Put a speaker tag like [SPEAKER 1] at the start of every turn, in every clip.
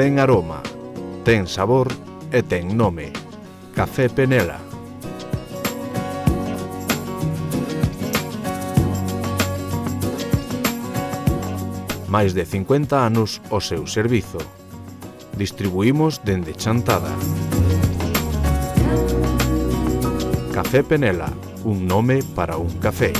[SPEAKER 1] Ten aroma, ten sabor e ten nome. Café Penela. Máis de 50 anos ao seu servizo. Distribuímos dende Chantada. Café Penela, un nome para un café.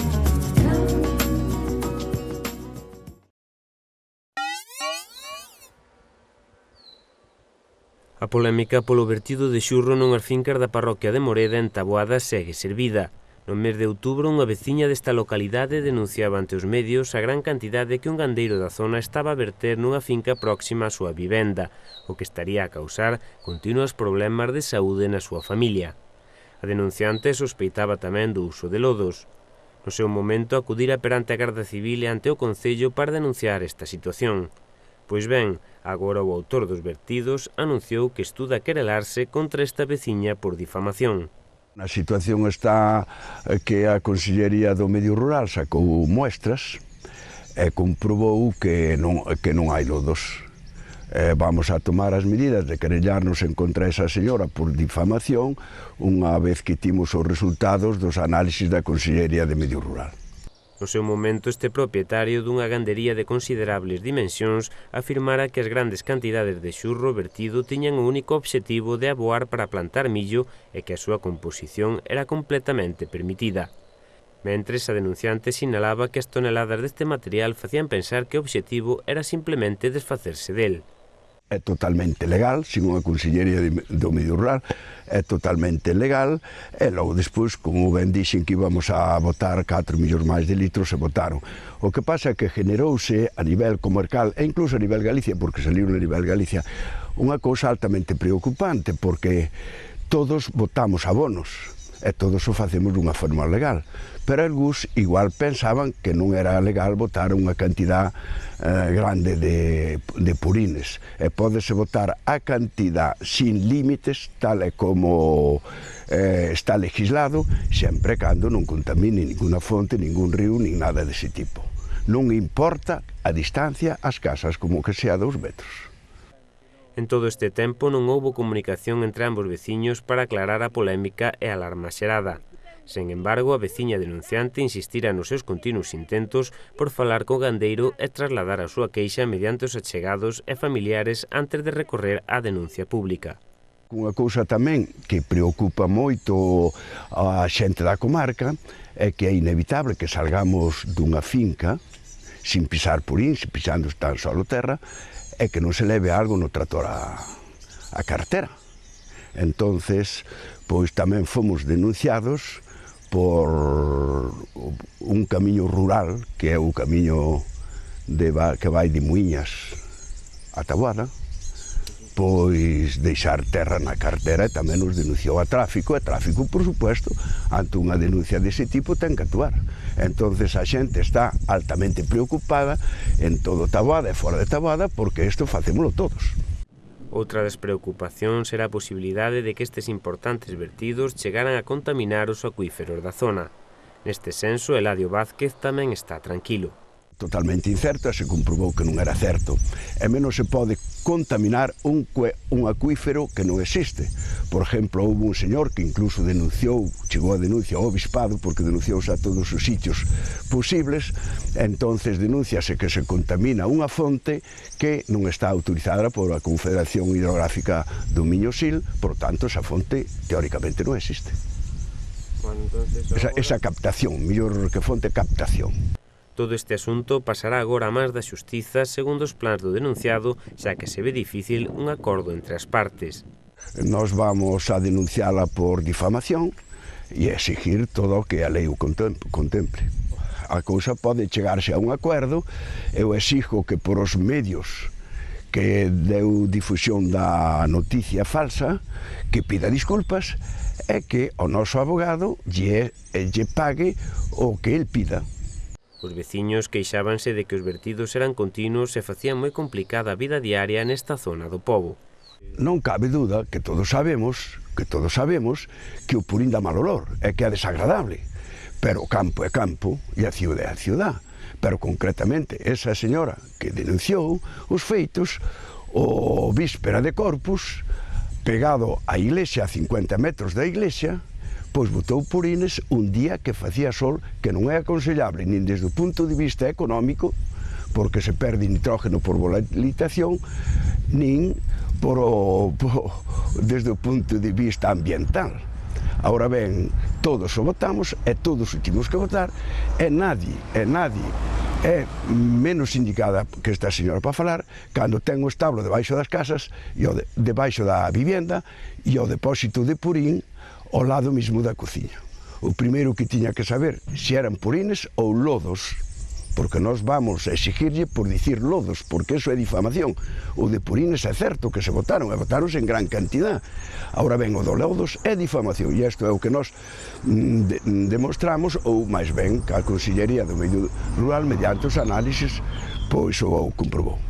[SPEAKER 2] A polémica polo vertido de xurro nunhas fincas da parroquia de Moreda en Taboada segue servida. No mes de outubro, unha veciña desta localidade denunciaba ante os medios a gran cantidade que un gandeiro da zona estaba a verter nunha finca próxima á súa vivenda, o que estaría a causar continuos problemas de saúde na súa familia. A denunciante sospeitaba tamén do uso de lodos. No seu momento, acudira perante a Garda Civil e ante o Concello para denunciar esta situación. Pois ben, agora o autor dos vertidos anunciou que estuda querelarse contra esta veciña por difamación.
[SPEAKER 3] A situación está que a Consellería do Medio Rural sacou muestras e comprobou que non hai lodos. Vamos a tomar as medidas de querellarnos en contra esa señora por difamación unha vez que timos os resultados dos análisis da Consellería de Medio Rural.
[SPEAKER 2] No seu momento, este propietario dunha gandería de considerables dimensións afirmara que as grandes cantidades de xurro vertido tiñan o único obxectivo de aboar para plantar millo e que a súa composición era completamente permitida. Mentres, a denunciante sinalaba que as toneladas deste material facían pensar que o obxectivo era simplemente desfacerse del.
[SPEAKER 3] É totalmente legal, sin unha Consellería do Medio Rural, é totalmente legal, e logo despois, como ben dixen que íbamos a botar 4 millóns máis de litros, se botaron. O que pasa é que generouse a nivel comarcal, e incluso a nivel Galicia, porque saliu a nivel Galicia, unha cousa altamente preocupante, porque todos botamos abonos, e todos o facemos dunha forma legal. Pero algúns igual pensaban que non era legal botar unha cantidad grande de purines. E pódese botar a cantidad sin límites, tal e como está legislado, sempre cando non contamine ninguna fonte, ningún río, nin nada dese tipo. Non importa a distancia ás casas, como que sea 2 metros.
[SPEAKER 2] En todo este tempo non houbo comunicación entre ambos veciños para aclarar a polémica e a alarma xerada. Sen embargo, a veciña denunciante insistira nos seus continuos intentos por falar co gandeiro e trasladar a súa queixa mediante os achegados e familiares antes de recorrer á denuncia pública.
[SPEAKER 3] Unha cousa tamén que preocupa moito a xente da comarca é que é inevitable que salgamos dunha finca sin pisar purín, sin pisando tan solo terra, e que non se leve algo no trator a cartera. Entonces, pois tamén fomos denunciados por un camiño rural, que é o camiño que vai de Muiñas a Taboada, pois deixar terra na cartera, e tamén nos denunciou a tráfico, e tráfico, por supuesto, ante unha denuncia dese tipo ten que actuar. Entonces a xente está altamente preocupada en todo Taboada e fora de Taboada, porque isto facémolo todos.
[SPEAKER 2] Outra das preocupacións era a posibilidade de que estes importantes vertidos chegaran a contaminar os acuíferos da zona. Neste senso, Eladio Vázquez tamén está tranquilo.
[SPEAKER 3] Totalmente incerto, e se comprobou que non era certo. E menos se pode contaminar un acuífero que non existe. Por exemplo, houve un señor que incluso denunciou, chegou a denuncia ao obispado, porque denunciouse a todos os sitios posibles, entonces denúnciase que se contamina unha fonte que non está autorizada por a Confederación Hidrográfica do Miño-Sil, por tanto, esa fonte teóricamente non existe. Esa captación, mellor que fonte, captación.
[SPEAKER 2] Todo este asunto pasará agora a mans da Xustiza segundo os plans do denunciado, xa que se ve difícil un acordo entre as partes.
[SPEAKER 3] Nós vamos a denunciala por difamación e exigir todo o que a lei o contemple. A cousa pode chegarse a un acordo. Eu exijo que por os medios que deu difusión da noticia falsa, que pida disculpas e que o noso abogado lle pague o que el pida.
[SPEAKER 2] Os veciños queixábanse de que os vertidos eran continuos e facían moi complicada a vida diaria nesta zona do pobo.
[SPEAKER 3] Non cabe duda que todos sabemos que o purín dá mal olor, é que é desagradable, pero o campo é campo e a ciudad é a ciudad. Pero concretamente esa señora que denunciou os feitos, o víspera de Corpus, pegado á iglesia, a 50 metros da iglesia, pois botou purines un día que facía sol, que non é aconsellable nin desde o punto de vista económico, porque se perde nitrógeno por volatilitación, nin desde o punto de vista ambiental. Ahora ben, todos o votamos e todos o temos que votar, e nadie é menos indicada que esta señora para falar cando ten o establo debaixo das casas, debaixo da vivenda, e o depósito de purín ao lado mesmo da cociña. O primeiro que tiña que saber se eran purines ou lodos, porque nós vamos a exigirlle por dicir lodos, porque eso é difamación. O de purines é certo que se votaron, e votaronse en gran cantidad. Ahora ben, o do lodos é difamación, e isto é o que nós demostramos, ou máis ben, que a Consellería do Medio Rural, mediante os análisis, pois o comprobou.